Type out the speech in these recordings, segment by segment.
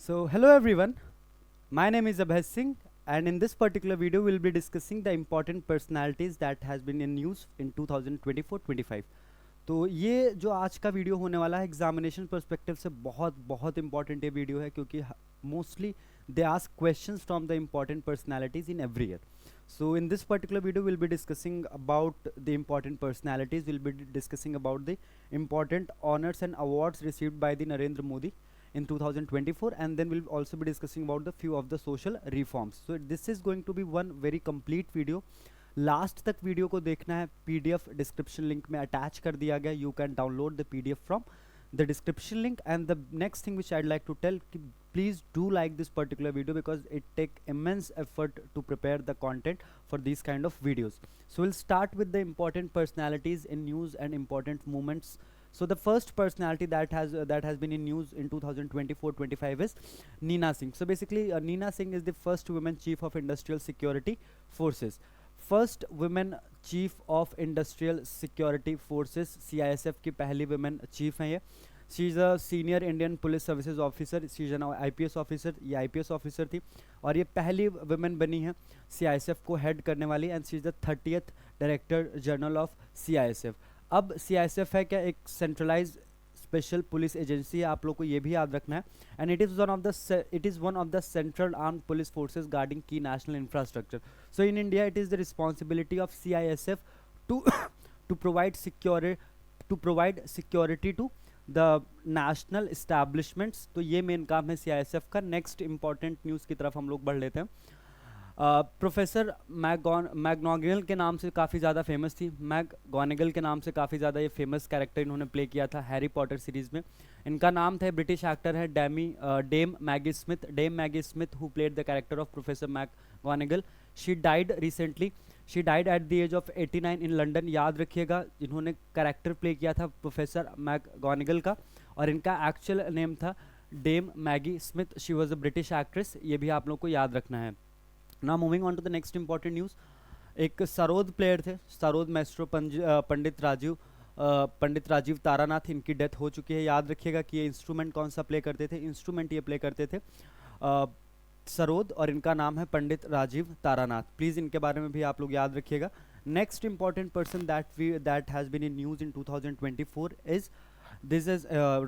So hello everyone, my name is Abhay Singh and in this particular video we'll be discussing the important personalities that has been in news in 2024-25. तो ये जो आज का video होने वाला है examination perspective से बहुत बहुत इंपॉर्टेंट ये वीडियो है क्योंकि mostly they ask questions from the important personalities in every year. So in this particular video we'll be discussing about the important personalities, we'll be discussing about the important honors and awards received by the Narendra Modi in 2024, and then we'll also be discussing about the few of the social reforms. So this is going to be one very complete video. Last तक video को देखना है, PDF description link में attach कर दिया गया. You can download the PDF from the description link. And the next thing which I'd like to tell, please do like this particular video because it take immense effort to prepare the content for these kind of videos. So we'll start with the important personalities in news and important moments. So the first personality that has been in news in 2024-25 is Neena Singh. So basically Neena Singh is the first women chief of industrial security forces. First women chief of industrial security forces, CISF की पहली women chief हैं ये. She is a senior Indian police services officer, she is an IPS officer, ये IPS officer थी और ये पहली women बनी है CISF को हेड करने वाली, and she is the 30th director general of CISF. अब CISF है क्या, एक सेंट्रलाइज स्पेशल पुलिस एजेंसी है, आप लोग को ये भी याद रखना है. And it is one of the central armed police forces guarding की national infrastructure. So in India, it is the responsibility of CISF to to provide security to the national establishments. तो ये मेन काम है CISF का. Next important news की तरफ हम लोग बढ़ लेते हैं. प्रोफेसर मैगनॉगल के नाम से काफ़ी ज़्यादा फेमस थी. मैगनॉगल के नाम से काफ़ी ज़्यादा ये फेमस कैरेक्टर इन्होंने प्ले किया था हैरी पॉटर सीरीज़ में. इनका नाम था, ब्रिटिश एक्टर है dame Maggie Smith. Dame Maggie Smith who played the character of professor McGonagall. She died recently. She died at the age of 89 in London. याद रखिएगा, इन्होंने कैरेक्टर प्ले किया था प्रोफेसर मैगनॉगल का और इनका एक्चुअल नेम था dame Maggie Smith. She was a British actress, ये भी आप लोग को याद रखना है. Now moving on to the next important news. एक सरोद प्लेयर थे, सरोद मैस्ट्रो पंडित राजीव तारानाथ. इनकी डेथ हो चुकी है. याद रखिएगा कि ये इंस्ट्रूमेंट कौन सा प्ले करते थे, इंस्ट्रूमेंट ये प्ले करते थे सरोद, और इनका नाम है पंडित राजीव तारानाथ. प्लीज़ इनके बारे में भी आप लोग याद रखिएगा. Next important person that has been in news in 2024 is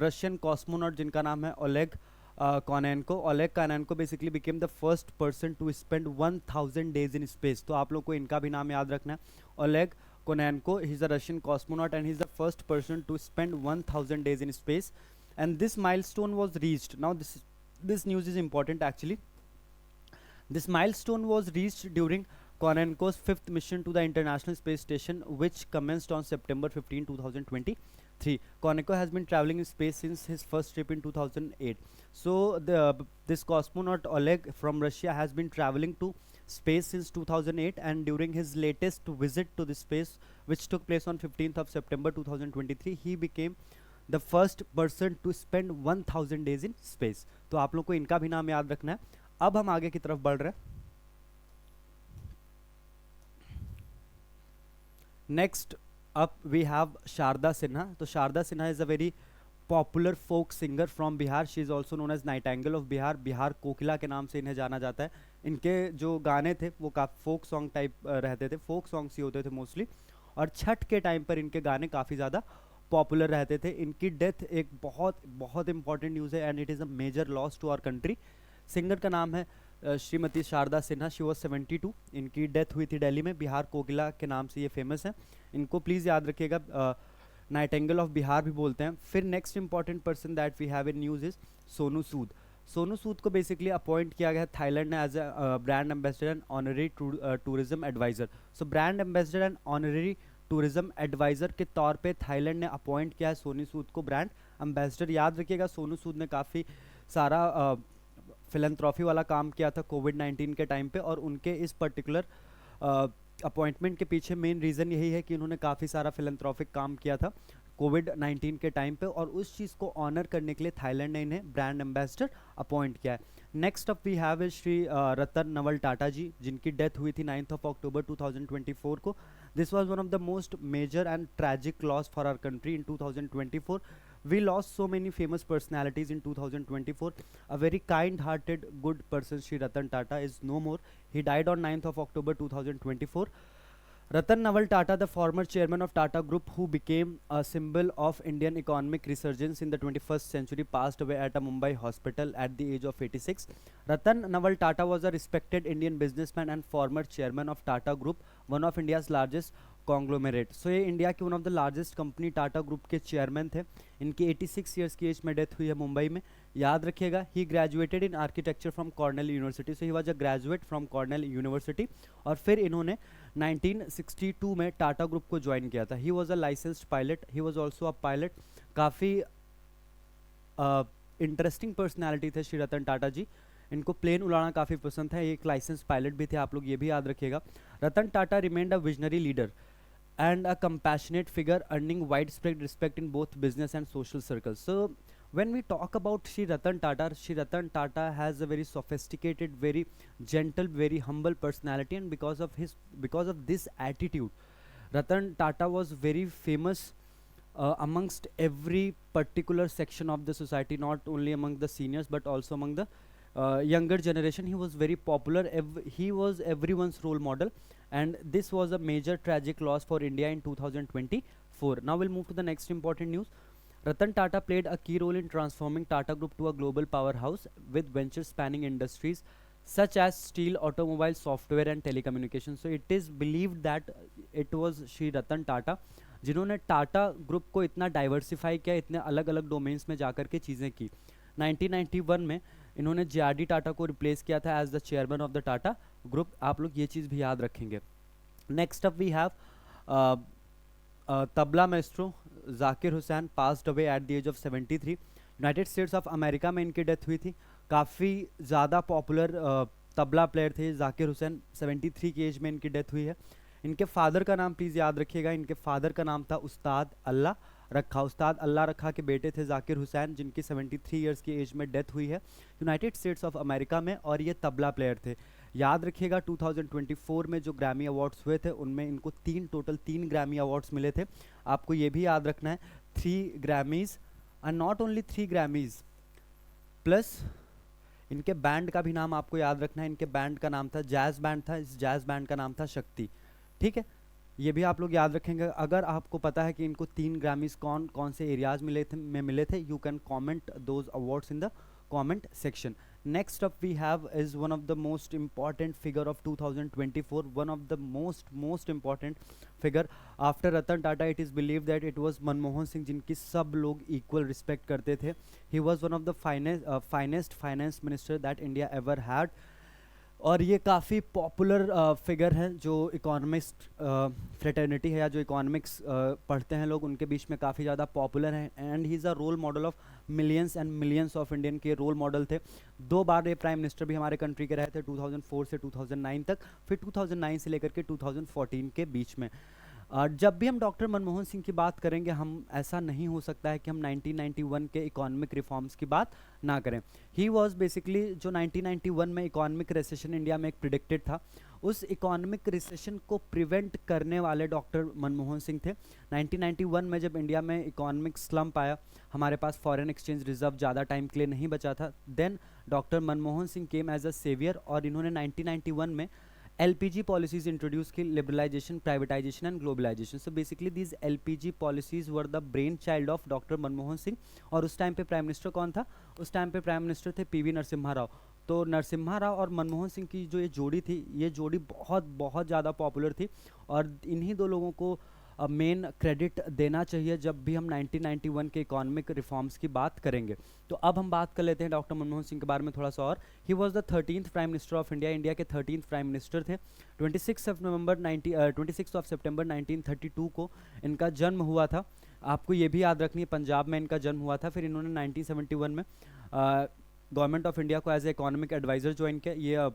Russian cosmonaut जिनका नाम है Oleg Kononenko. Oleg Kononenko basically became the first person to spend 1000 days in space. तो आप लोग को इनका भी नाम याद रखना है, Oleg Kononenko. He is a Russian cosmonaut and he is the first person to spend 1000 days in space. And this milestone was reached. Now this news is important actually. This milestone was reached during Konenko's 5th mission to the International Space Station, which commenced on September 15, 2023. Konenko has been traveling in space since his first trip in 2008. So this cosmonaut Oleg from Russia has been traveling to space since 2008, and during his latest visit to the space, which took place on 15th of September 2023, he became the first person to spend 1000 days in space. तो आप लोग को इनका भी नाम याद रखना है. अब हम आगे की तरफ बढ़ रहे हैं. Next up we have Sharda Sinha. तो Sharda Sinha is a very popular folk singer from Bihar. She is also known as nightingale of Bihar. Bihar कोकिला के नाम से इन्हें जाना जाता है. इनके जो गाने थे वो काफ़ी फोक सॉन्ग टाइप रहते थे, फोक सॉन्ग्स ही होते थे मोस्टली, और छठ के टाइम पर इनके गाने काफ़ी ज़्यादा पॉपुलर रहते थे. इनकी डेथ एक बहुत बहुत इंपॉर्टेंट न्यूज़ है and it is a major loss to our country. Singer का नाम है श्रीमती शारदा सिन्हा. She was 72. इनकी डेथ हुई थी दिल्ली में. बिहार कोकिला के नाम से ये फेमस है. इनको प्लीज़ याद रखिएगा, नाइटेंगल ऑफ बिहार भी बोलते हैं. फिर next important person that we have in news is Sonu Sood. Sonu Sood को बेसिकली अपॉइंट किया गया है थाईलैंड ने as a brand ambassador and honorary tourism adviser. So brand ambassador and honorary tourism adviser के तौर पे थाईलैंड ने अपॉइंट किया है सोनू सूद को ब्रांड एम्बेसडर. याद रखिएगा, सोनू सूद ने काफ़ी सारा फिलंथ्रॉफी वाला काम किया था कोविड-19 के टाइम पे, और उनके इस पर्टिकुलर अपॉइंटमेंट के पीछे मेन रीज़न यही है कि उन्होंने काफ़ी सारा फिलंथ्रॉफिक काम किया था कोविड-19 के टाइम पे, और उस चीज़ को ऑनर करने के लिए थाईलैंड ने इन्हें ब्रांड एम्बेसडर अपॉइंट किया है. Next up we have is Shri Ratan Naval Tata ji, जिनकी डेथ हुई थी 9th of October 2024 को. This was one of the most major and tragic loss for our country in 2024 We lost so many famous personalities in 2024. A very kind-hearted, good person, Shri Ratan Tata, is no more. He died on 9th of October 2024. Ratan Naval Tata, the former chairman of Tata Group, who became a symbol of Indian economic resurgence in the 21st century, passed away at a Mumbai hospital at the age of 86. Ratan Naval Tata was a respected Indian businessman and former chairman of Tata Group, one of India's largest conglomerate. So ये India के one of the largest company Tata group के chairman थे. इनकी 86 years की as में death हुई है मुंबई में. याद रखिएगा, he graduated in architecture from Cornell university. So he was a graduate from Cornell university. और फिर इन्होंने 1962 में टाटा ग्रुप को ज्वाइन किया था. He was a licensed pilot. He was also a pilot. काफ़ी इंटरेस्टिंग पर्सनैलिटी थे श्री रतन टाटा जी. इनको प्लेन उड़ाना काफ़ी पसंद था. एक लाइसेंस पायलट भी थे, आप लोग ये भी याद रखिएगा. Ratan Tata remained a visionary leader and a compassionate figure, earning widespread respect in both business and social circles. So when we talk about Shri Ratan Tata has a very sophisticated, very gentle, very humble personality, and because of this attitude, Ratan Tata was very famous amongst every particular section of the society, not only among the seniors but also among the younger generation. He was very popular. He was everyone's role model, and this was a major tragic loss for India in 2024. Now we'll move to the next important news. Ratan Tata played a key role in transforming Tata Group to a global powerhouse with ventures spanning industries such as steel, automobile, software and telecommunications. So it is believed that it was Shri Ratan Tata जिन्होंने Tata group को इतना diversify किया, इतने अलग अलग domains में जाकर के चीज़ें की. 1991 में इन्होंने जे टाटा को रिप्लेस किया था as the chairman of the Tata group. आप लोग ये चीज़ भी याद रखेंगे. Next up we have tabla maestro Zakir Hussain, passed away at the age of 73. United States of America में इनकी डेथ हुई थी. काफ़ी ज़्यादा पॉपुलर तबला प्लेयर थे जाकिर हुसैन. 73 की एज में इनकी डेथ हुई है. इनके फादर का नाम प्लीज़ याद रखिएगा. इनके फादर का नाम था उस्ताद अल्लाह रखा. उस्ताद अल्लाह रखा के बेटे थे जाकिर हुसैन, जिनकी 73 ईयर्स की एज में डेथ हुई है यूनाइटेड स्टेट्स ऑफ अमेरिका में. और ये तबला प्लेयर थे. याद रखिएगा 2024 में जो ग्रैमी अवार्ड्स हुए थे उनमें इनको टोटल 3 ग्रैमी अवार्ड्स मिले थे. आपको ये भी याद रखना है 3 Grammys, and not only 3 Grammys plus इनके बैंड का भी नाम आपको याद रखना है. इनके बैंड का नाम था जैज़ बैंड था. इस जैज़ बैंड का नाम था शक्ति. ठीक है, ये भी आप लोग याद रखेंगे. अगर आपको पता है कि इनको 3 ग्रैमीज कौन से एरियाज मिले थे, you can comment those awards in the comment section. Next up we have is one of the most important figure of 2024, one of the most important figure after Ratan Tata. It is believed that it was Manmohan Singh, जिनकी सब लोग equal respect करते थे. He was one of the finest finance minister that India ever had. और ये काफ़ी popular figure हैं जो इकोनॉमिस्ट फ्रेटर्निटी है या जो इकोनॉमिक्स पढ़ते हैं लोग, उनके बीच में काफ़ी ज़्यादा पॉपुलर हैं. And he is a role model of millions and millions of Indian के रोल मॉडल थे. 2 बार ये प्राइम मिनिस्टर भी हमारे कंट्री के रहे थे, 2004 से 2009 तक, फिर 2009 से लेकर के 2014 के बीच में. जब भी हम डॉक्टर मनमोहन सिंह की बात करेंगे, हम ऐसा नहीं हो सकता है कि हम 1991 के इकोनॉमिक रिफॉर्म्स की बात ना करें. ही वाज बेसिकली जो 1991 में इकोनॉमिक रिसेशन इंडिया में एक प्रिडिक्टेड था, उस इकोनॉमिक रिसेशन को प्रिवेंट करने वाले डॉक्टर मनमोहन सिंह थे. 1991 में जब इंडिया में इकोनॉमिक स्लम्प आया, हमारे पास फॉरेन एक्सचेंज रिजर्व ज़्यादा टाइम के लिए नहीं बचा था, then doctor Manmohan Singh came as a saviour और इन्होंने 1991 में LPG policies introduced की liberalization, privatization and globalization. So basically these LPG policies were the brainchild of Dr. Manmohan Singh. और उस टाइम पे प्राइम मिनिस्टर कौन था? उस टाइम पे प्राइम मिनिस्टर थे PV नरसिम्हा राव. तो नरसिम्हा राव और मनमोहन सिंह की जो ये जोड़ी थी, ये जोड़ी बहुत ज़्यादा पॉपुलर थी और इन्हीं 2 लोगों को मेन क्रेडिट देना चाहिए जब भी हम 1991 के इकोनॉमिक रिफॉर्म्स की बात करेंगे. तो अब हम बात कर लेते हैं डॉक्टर मनमोहन सिंह के बारे में थोड़ा सा और. He was the 13th prime minister of India. India के 13th प्राइम मिनिस्टर थे. 26 ऑफ सितंबर 1932 को इनका जन्म हुआ था. आपको ये भी याद रखनी है, पंजाब में इनका जन्म हुआ था. फिर इन्होंने 1971 में गवर्नमेंट ऑफ इंडिया को as a economic adviser join किया. ये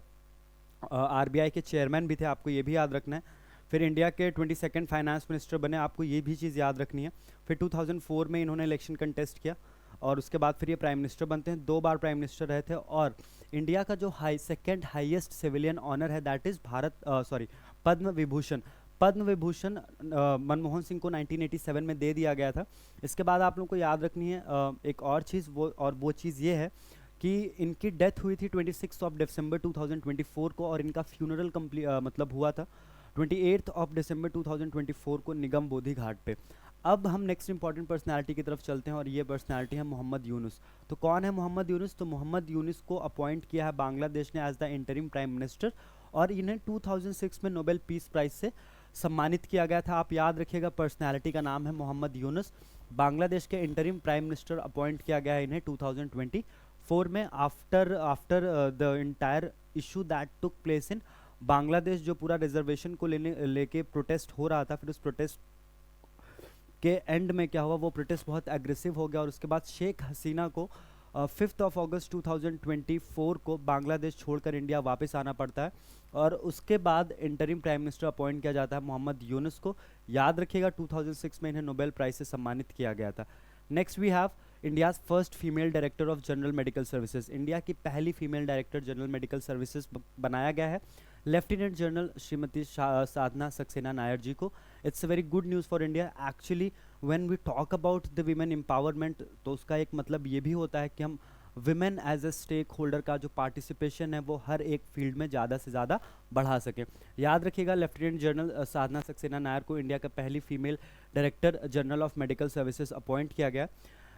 RBI के चेयरमैन भी थे, आपको ये भी याद रखना है. फिर इंडिया के 22nd फाइनेंस मिनिस्टर बने, आपको ये भी चीज़ याद रखनी है. फिर 2004 में इन्होंने इलेक्शन कंटेस्ट किया और उसके बाद फिर ये प्राइम मिनिस्टर बनते हैं. 2 बार प्राइम मिनिस्टर रहे थे. और इंडिया का जो सेकंड हाईएस्ट सिविलियन ऑनर है दैट इज़ पद्म विभूषण. पद्म विभूषण मनमोहन सिंह को 1987 में दे दिया गया था। इसके बाद आप लोगों को याद रखनी है एक और चीज़, वो चीज़ ये है कि इनकी डेथ हुई थी 26 दिसंबर 2024 को, और इनका फ्यूनरल मतलब हुआ था 28 दिसंबर 2024 को निगम बोधि घाट पे। अब हम नेक्स्ट इंपॉर्टेंट पर्सनालिटी की तरफ चलते हैं, और ये पर्सनालिटी है मोहम्मद यूनुस। तो कौन है मोहम्मद यूनुस? तो मोहम्मद यूनुस को अपॉइंट किया है बांग्लादेश ने as the interim prime minister, और इन्हें 2006 में नोबेल पीस प्राइज से सम्मानित किया गया था। आप याद रखिएगा, पर्सनालिटी का नाम है मोहम्मद यूनुस। बांग्लादेश के इंटरिम प्राइम मिनिस्टर अपॉइंट किया गया है इन्हें 2024 में, after the entire issue that took place in Bangladesh. जो पूरा रिजर्वेशन को लेके प्रोटेस्ट हो रहा था, फिर उस प्रोटेस्ट के एंड में क्या हुआ, वो प्रोटेस्ट बहुत एग्रेसिव हो गया, और उसके बाद शेख हसीना को 5 अगस्त 2024 को बांग्लादेश छोड़कर इंडिया वापस आना पड़ता है, और उसके बाद इंटरिम प्राइम मिनिस्टर अपॉइंट किया जाता है मोहम्मद यूनुस को। याद रखिएगा 2006 में इन्हें नोबेल प्राइज से सम्मानित किया गया था। Next we have India's first female director of general medical services. India की पहली female director general medical services बनाया गया है लेफ्टिनेंट जनरल श्रीमती साधना सक्सेना नायर जी को। It's a very good news for India. Actually when we talk about the women empowerment, तो उसका एक मतलब ये भी होता है कि हम women as a stakeholder का जो पार्टिसिपेशन है वो हर एक फील्ड में ज़्यादा से ज़्यादा बढ़ा सकें। याद रखिएगा, लेफ्टिनेंट जनरल साधना सक्सेना नायर को इंडिया का पहली female director general of medical services appoint किया गया,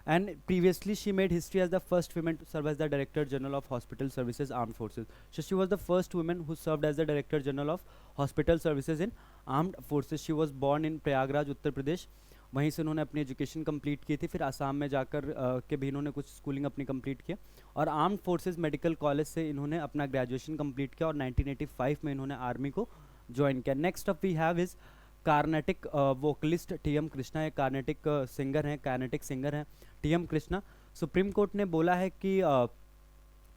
and previously she made history as the first woman to serve as the Director General of Hospital Services Armed Forces. So she was the first woman who served as the Director General of Hospital Services in Armed Forces. She was born in Prayagraj Uttar Pradesh. वहीं से उन्होंने अपनी education complete की थी, फिर आसाम में जाकर के भी इन्होंने कुछ स्कूलिंग अपनी कंप्लीट किया, और आर्म्ड फोर्सेज मेडिकल कॉलेज से इन्होंने अपना ग्रेजुएशन कंप्लीट किया, और 1985 में इन्होंने आर्मी को ज्वाइन किया। Next up we have is Carnatic vocalist T M. Krishna. एक कार्नेटिक सिंगर हैं, कार्नेटिक सिंगर हैं टी.एम. कृष्णा। सुप्रीम कोर्ट ने बोला है कि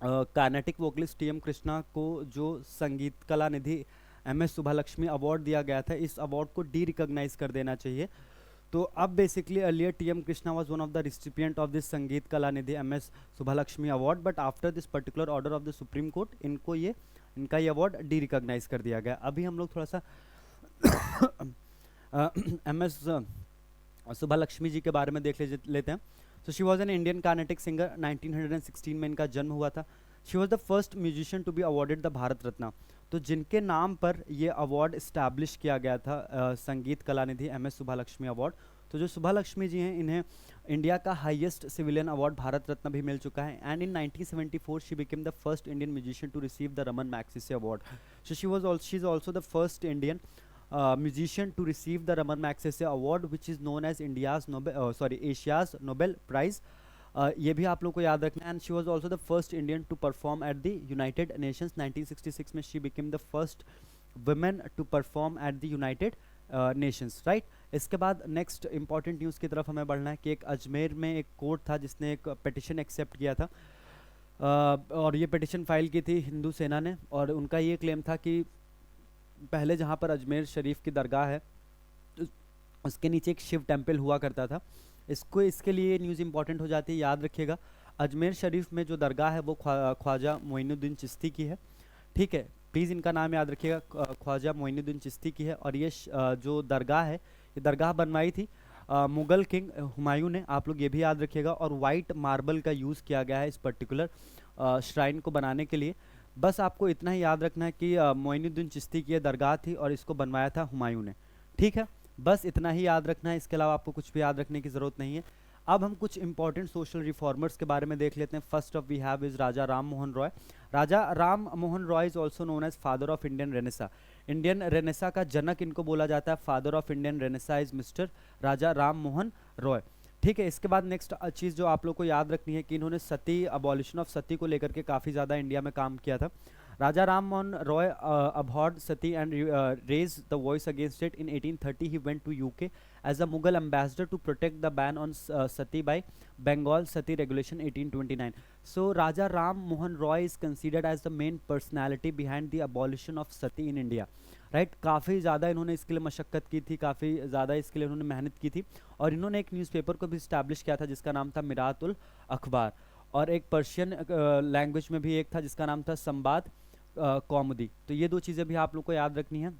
कार्नेटिक वोकलिस्ट टी.एम. कृष्णा को जो संगीत कला निधि एम.एस. सुभालक्ष्मी अवार्ड दिया गया था, इस अवार्ड को डी रिकॉग्नाइज कर देना चाहिए। तो अब basically earlier T M. Krishna was one of the recipient of this Sangita Kalanidhi M S. Subbulakshmi award, but after this particular order of the supreme court इनका ये अवार्ड डी रिकॉग्नाइज कर दिया गया। अभी हम लोग थोड़ा सा एम.एस. सुभालक्ष्मी जी के बारे में देख लेते हैं। So she was an Indian Carnatic singer। 1916 में इनका जन्म हुआ था। She was the first musician to be awarded the Bharat Ratna. तो जिनके नाम पर ये अवार्ड इस्टेब्लिश किया गया था संगीत कला निधि एम.एस. सुभालक्ष्मी अवार्ड। तो जो सुभालक्ष्मी जी हैं, इन्हें इंडिया का highest civilian award Bharat Ratna भी मिल चुका है, and in 1974 she became the first Indian musician to receive the Raman Magsaysay award. So she is also the first Indian musician to receive the Raman Magsaysay Award, which is known as Asia's Nobel Prize। ये भी आप लोग को याद रखना है। And she was also the first Indian to perform at the United Nations. 1966 में she became the first women to perform at the United Nations, right. इसके बाद नेक्स्ट इंपॉर्टेंट न्यूज़ की तरफ हमें बढ़ना है कि एक अजमेर में एक कोर्ट था जिसने एक पिटिशन एक्सेप्ट किया था, और ये पिटिशन फाइल की थी हिंदू सेना ने, और उनका ये क्लेम था कि पहले जहाँ पर अजमेर शरीफ की दरगाह है उसके नीचे एक शिव टेम्पल हुआ करता था। इसके लिए न्यूज़ इंपॉर्टेंट हो जाती है। याद रखिएगा, अजमेर शरीफ में जो दरगाह है वो ख्वाजा मोइनुद्दीन चिश्ती की है, ठीक है, प्लीज़ इनका नाम याद रखिएगा, ख्वाजा मोइनुद्दीन चिश्ती की है। और ये जो दरगाह है, ये दरगाह बनवाई थी मुग़ल किंग हुमायूं ने, आप लोग ये भी याद रखिएगा। और वाइट मार्बल का यूज़ किया गया है इस पर्टिकुलर श्राइन को बनाने के लिए। बस आपको इतना ही याद रखना है कि मोइनुद्दीन चिश्ती की दरगाह थी और इसको बनवाया था हुमायूं ने, ठीक है, बस इतना ही याद रखना है। इसके अलावा आपको कुछ भी याद रखने की ज़रूरत नहीं है। अब हम कुछ इंपॉर्टेंट सोशल रिफॉर्मर्स के बारे में देख लेते हैं। First of we have is Raja Ram Mohan Roy. Raja Ram Mohan Roy is also known as father of Indian renaissance. Indian renaissance का जनक इनको बोला जाता है। Father of Indian renaissance is mister Raja Ram Mohan Roy, ठीक है। इसके बाद नेक्स्ट चीज़ जो आप लोग को याद रखनी है कि इन्होंने सती अबॉलिशन ऑफ सती को लेकर के काफ़ी ज़्यादा इंडिया में काम किया था। Raja Ram Mohan Roy abhorred sati and raised the voice against it. In 1830 he went to UK as a Mughal ambassador to protect the ban on sati by Bengal Sati Regulation 1829. So Raja Ram Mohan Roy is considered as the main personality behind the abolition of sati in India, right. काफ़ी ज़्यादा इन्होंने इसके लिए मशक्क़त की थी, काफ़ी ज़्यादा इसके लिए इन्होंने मेहनत की थी, और इन्होंने एक न्यूज़पेपर को भी इस्टेब्लिश किया था जिसका नाम था मिरातुल अखबार, और एक पर्शियन लैंग्वेज में भी एक था जिसका नाम था संबाद कौमुदी। तो ये दो चीज़ें भी आप लोग को याद रखनी है।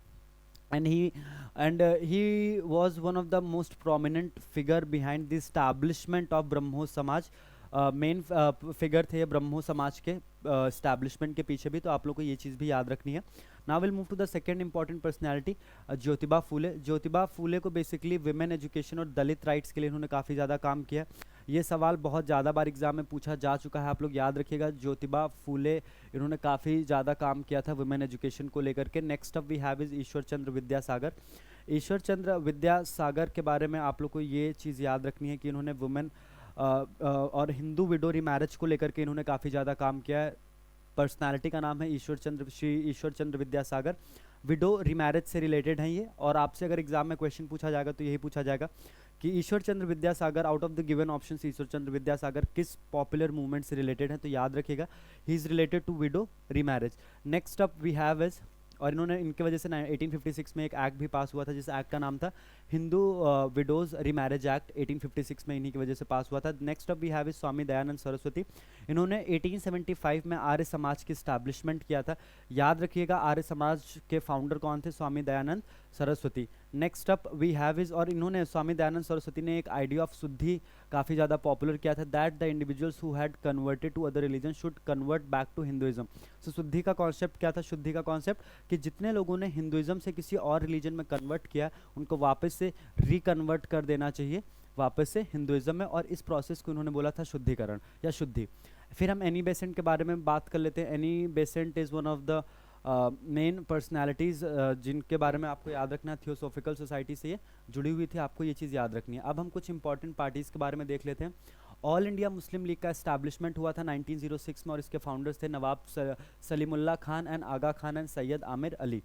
and he was one of the most prominent figure behind the establishment of ब्रह्मो समाज. मेन फिगर थे ये ब्रह्मो समाज के establishment के पीछे भी, तो आप लोग को ये चीज़ भी याद रखनी है. Now will move to the second important personality, Jyotiba Phule. Jyotiba Phule को बेसिकली विमेन एजुकेशन और दलित राइट्स के लिए इन्होंने काफ़ी ज़्यादा काम किया. ये सवाल बहुत ज़्यादा बार एग्जाम में पूछा जा चुका है, आप लोग याद रखिएगा. ज्योतिबा फूले इन्होंने काफ़ी ज़्यादा काम किया था वुमेन एजुकेशन को लेकर के. Next up we have is Ishwar Chandra Vidyasagar. Ishwar Chandra Vidyasagar के बारे में आप लोग को ये चीज़ याद रखनी है कि इन्होंने वुमेन और हिंदू विडो रीमैरिज को लेकर के इन्होंने काफ़ी ज़्यादा काम किया है. पर्सनालिटी का नाम है श्री ईश्वर चंद्र विद्यासागर. विडो रीमैरिज से रिलेटेड हैं ये, और आपसे अगर एग्जाम में क्वेश्चन पूछा जाएगा तो यही पूछा जाएगा कि Ishwar Chandra Vidyasagar out of the given options Ishwar Chandra Vidyasagar किस पॉपुलर मूवमेंट से रिलेटेड है, तो याद रखिएगा he is related to widow remarriage. Next up we have is, और इन्होंने इनके वजह से 1856 में एक एक्ट भी पास हुआ था जिस एक्ट का नाम था हिंदू विडोज रीमैरिज एक्ट. 1856 में इन्हीं की वजह से पास हुआ था. Next up we have is Swami Dayanand Saraswati. इन्होंने 1875 में आर्य समाज की स्टैब्लिशमेंट किया था. याद रखिएगा आर्य समाज के फाउंडर कौन थे, Swami Dayanand Saraswati. Next up we have is, और इन्होंने स्वामी दयानंद सरस्वती ने एक आइडिया ऑफ शुद्धि काफ़ी ज़्यादा पॉपुलर किया था, that the individuals who had converted to other religion should convert back to Hinduism. So Shuddhi का कॉन्सेप्ट क्या था, शुद्धि का कॉन्सेप्ट कि जितने लोगों ने हिंदुइज्म से किसी और रिलीजन में कन्वर्ट किया उनको वापस से रिकन्वर्ट कर देना चाहिए वापस से हिंदुइज्म में, और इस प्रोसेस को उन्होंने बोला था शुद्धिकरण या शुद्धि. फिर हम एनी बेसेंट के बारे में बात कर लेते हैं. Annie Besant is one of the main personalities जिनके बारे में आपको याद रखना है. थियोसॉफिकल सोसाइटी से ये जुड़ी हुई थी, आपको ये चीज़ याद रखनी है. अब हम कुछ इंपॉर्टेंट पार्टीज़ के बारे में देख लेते हैं. ऑल इंडिया मुस्लिम लीग का एस्टैब्लिशमेंट हुआ था 1906 में, और इसके फाउंडर्स थे Nawab Salimullah Khan and Aga Khan and Syed Amir Ali.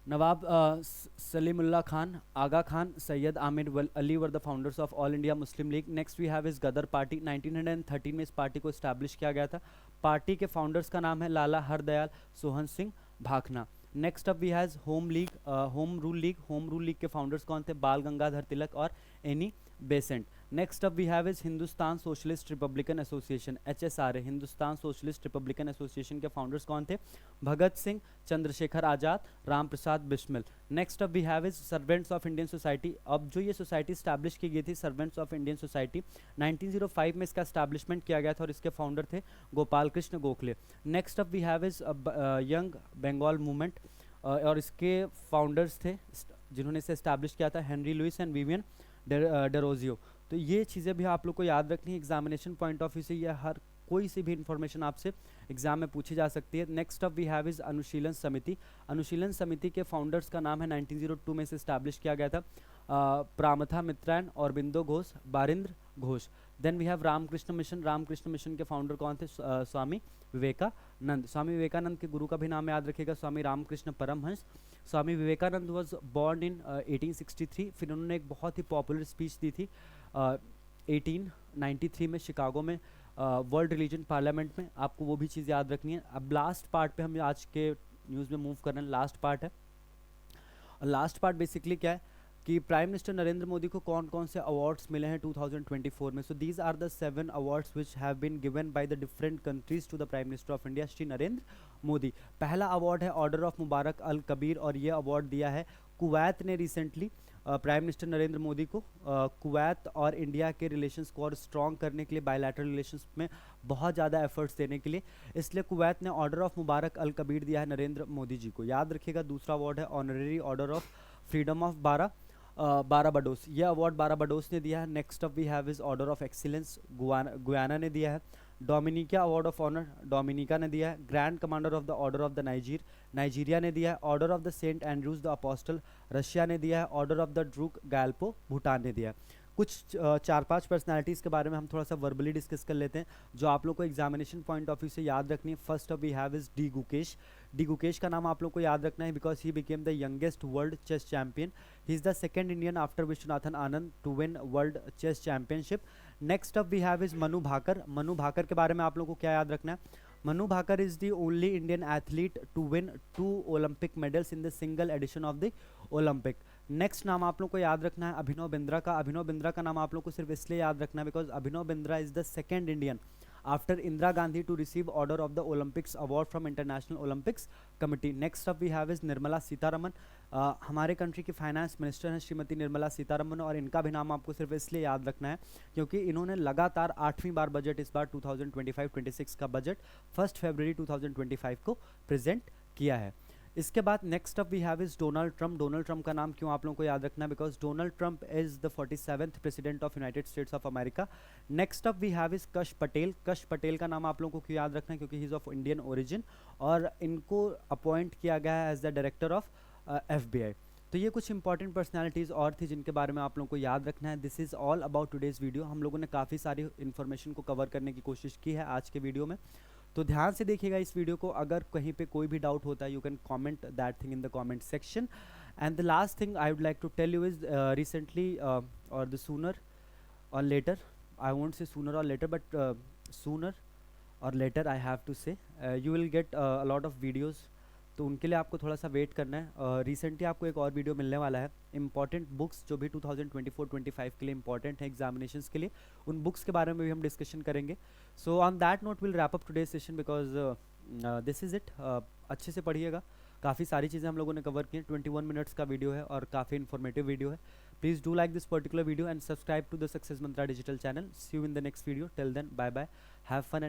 Nawab Salimullah Khan, Aga Khan, Syed Amir Ali were the founders of All India Muslim League. Next we have is Ghadar party. 1913 में इस पार्टी को इस्टेब्लिश किया गया था. पार्टी के फाउंडर्स का नाम है Lala Har Dayal Sohan Singh Bhakna. Next up we has home league, home rule league. Home rule league के फाउंडर्स कौन थे, बाल गंगाधर तिलक और Annie Besant. Next up we have is Hindustan socialist republican association, HSRA. Hindustan socialist republican association के फाउंडर्स कौन थे, Bhagat Singh, Chandrashekhar Azad, Ram Prasad Bismil. Next up we have is servants of Indian society. अब जो ये सोसाइटी स्टैब्लिश की गई थी सर्वेंट्स ऑफ इंडियन सोसाइटी, 1905 में इसका स्टैब्लिशमेंट किया गया था, और इसके फाउंडर थे Gopal Krishna Gokhale. Next up we have is young Bengal movement, और इसके फाउंडर्स थे जिन्होंने इसे इस्टेब्लिश किया था Henry Louis and Vivian Derozio. तो ये चीज़ें भी आप लोग को याद रखनी है. एग्जामिनेशन पॉइंट ऑफ व्यू से ये हर कोई सी भी इंफॉर्मेशन आपसे एग्जाम में पूछी जा सकती है. Next up we have is Anushilan Samiti. अनुशीलन समिति के फाउंडर्स का नाम है 1902 में से इस्टेब्लिश किया गया था Pramatha Mitra, Aurobindo Ghosh, Barindra Ghosh. Then we have Ramakrishna mission. Ramakrishna mission के फाउंडर कौन थे, स्वामी विवेकानंद. स्वामी विवेकानंद के गुरु का भी नाम याद रखिएगा, Swami Ramakrishna Paramhans. Swami Vivekananda was born in 1863. फिर उन्होंने एक बहुत ही पॉपुलर स्पीच दी थी 1893 में शिकागो में वर्ल्ड रिलीजन पार्लियामेंट में. आपको वो भी चीज़ याद रखनी है. अब लास्ट पार्ट पे हम आज के न्यूज़ में मूव कर रहे हैं. लास्ट पार्ट है, और लास्ट पार्ट बेसिकली क्या है कि प्राइम मिनिस्टर नरेंद्र मोदी को कौन कौन से अवार्ड्स मिले हैं 2024 में. So these are the 7 awards which have been given by the different countries to the prime minister of India Shri Narendra Modi. पहला अवार्ड है order of Mubarak Al Kabeer, और ये अवार्ड दिया है कुवैत ने recently prime minister Narendra Modi को. कुवैत और India के रिलेशंस को और स्ट्रॉन्ग करने के लिए, बायलैटरल रिलेशंस में बहुत ज़्यादा एफर्ट्स देने के लिए, इसलिए कुवैत ने order of Mubarak Al Kabir दिया है नरेंद्र मोदी जी को. याद रखिएगा. दूसरा अवार्ड है honorary order of freedom of Barbados. यह अवार्ड बाराबाडोस ने दिया है. Next up we have is order of excellence, Guyana ने दिया है. Dominica award of honour, Dominica ने दिया है. Grand commander of the order of the Nigeria ने दिया है. Order of the Saint Andrews the apostle, Russia ने दिया है. Order of the Druk Gyalpo, Bhutan ने दिया है. कुछ 4-5 पर्सनालिटीज़ के बारे में हम थोड़ा सा वर्बली डिस्कस कर लेते हैं जो आप लोग को एग्जामिनेशन पॉइंट ऑफ व्यू से याद रखनी है. First of we have is D Gukesh. D Gukesh का नाम आप लोग को याद रखना है because he became the youngest world chess champion. He is the second Indian after Viswanathan Anand to win world chess championship. Next up we have is Manu Bhaker. Manu Bhaker के बारे में आप लोग को क्या याद रखना है, Manu Bhaker is the only Indian athlete to win 2 Olympic medals in the single edition of the Olympic. Next नाम आप लोग को याद रखना है अभिनव बिंद्रा का. अभिनव बिंद्रा का नाम आप लोग को सिर्फ इसलिए याद रखना है because Abhinav Bindra is the second Indian after Indira Gandhi to receive Order of the Olympics award from International Olympics Committee. Next up we have is Nirmala Sitharaman. हमारे कंट्री की फाइनेंस मिनिस्टर हैं श्रीमती निर्मला सीतारमन, और इनका भी नाम आपको सिर्फ इसलिए याद रखना है क्योंकि इन्होंने लगातार 8वीं बार बजट, इस बार 2025-26 का बजट 1 फरवरी 2025 को प्रेजेंट किया है। इसके बाद next up we have is Donald Trump. Donald Trump का नाम क्यों आप लोगों को याद रखना है, because Donald Trump is the 47th president of United States of America. Next up we have is Kash Patel. कश पटेल का नाम आप लोगों को क्यों याद रखना है, क्योंकि he is of Indian origin और इनको अपॉइंट किया गया है as the director of FBI। तो ये कुछ इंपॉर्टेंट पर्सनालिटीज़ और थी जिनके बारे में आप लोगों को याद रखना है। This is all about today's video. हम लोगों ने काफ़ी सारी इन्फॉर्मेशन को कवर करने की कोशिश की है आज के वीडियो में, तो ध्यान से देखिएगा इस वीडियो को। अगर कहीं पे कोई भी डाउट होता है, you can comment that thing in the comment section. And the last thing I would like to tell you is recently or the sooner or later, I won't say sooner or later but sooner or later I have to say you will get a lot of videos, तो उनके लिए आपको थोड़ा सा wait करना है। Recently आपको एक और वीडियो मिलने वाला है, इंपॉर्टेंट बुक्स जो भी 2024-25 के लिए इंपॉर्टेंट है एग्जामिनेशंस के लिए, उन बुक्स के बारे में भी हम डिस्कशन करेंगे। So on that note will wrap up today session because this is it. अच्छे से पढ़िएगा, काफ़ी सारी चीज़ें हम लोगों ने कवर की हैं। 21 मिनट्स का वीडियो है और काफ़ी इन्फॉर्मेटिव वीडियो है। Please do like this particular video and subscribe to the Success Mantra Digital channel. See you in the next video. Till then bye bye, have fun.